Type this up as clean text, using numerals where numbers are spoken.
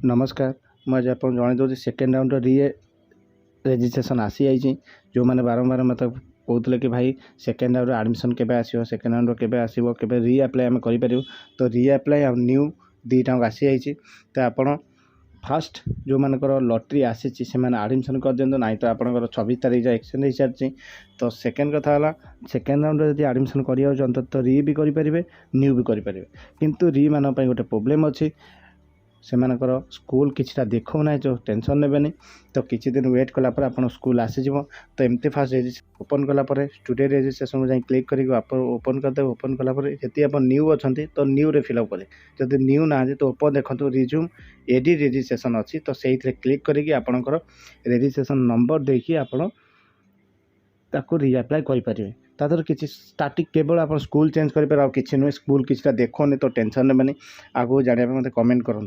नमस्कार मुझे आप जन दूसरी सेकेंड राउंड री रेजिस्ट्रेशन आसी जाइए जो मैंने बारंबार मत कहते कि भाई सेकेंड राउंड एडमिशन केबे आसो सेकेंड राउंड केबे आसो केबे री अप्लाई आम करूँ तो री अप्लाई और न्यू दुईटा आसी जाइए तो आपड़ फास्ट जो मानकर लटरी आसी से एडमिशन कर दिखाँ ना तो आपंकर 26 तारीख एक्सचेंज हो सारी तो सेकेंड कथा है सेकेंड राउंड जब एडमिशन कर तो री भी करेंगे न्यू भी करेंगे किंतु री मान गोटे प्रोब्लेम अच्छी से स्कूल किसी देखो ना जो टेंशन ने तो किसी दिन वेट कलापर आप स्कूल आसीज तो एमती फास्ट ओपन कलापर स्टूडेंट रेजिस्ट्रेशन को क्लिक कर ओपन करदे ओपन कलापर जी आप न्यू अच्छा तो न्यू रे फिलअप करें जब न्यू ना तो ओपन देखो रिज्यूम एडी रेजिस्ट्रेशन अच्छी तो से क्लिक करी आपणकर रेजिस्ट्रेशन नंबर देखिए आप रिअप्लाई करेंगे तादर किसी स्टार्टिंग केवल आप स्कूल चेंज करेंगे किसी नुहे स्कूल किसी देखोनी तो टेंशन ने आगे जाना मत कमेंट करूँ।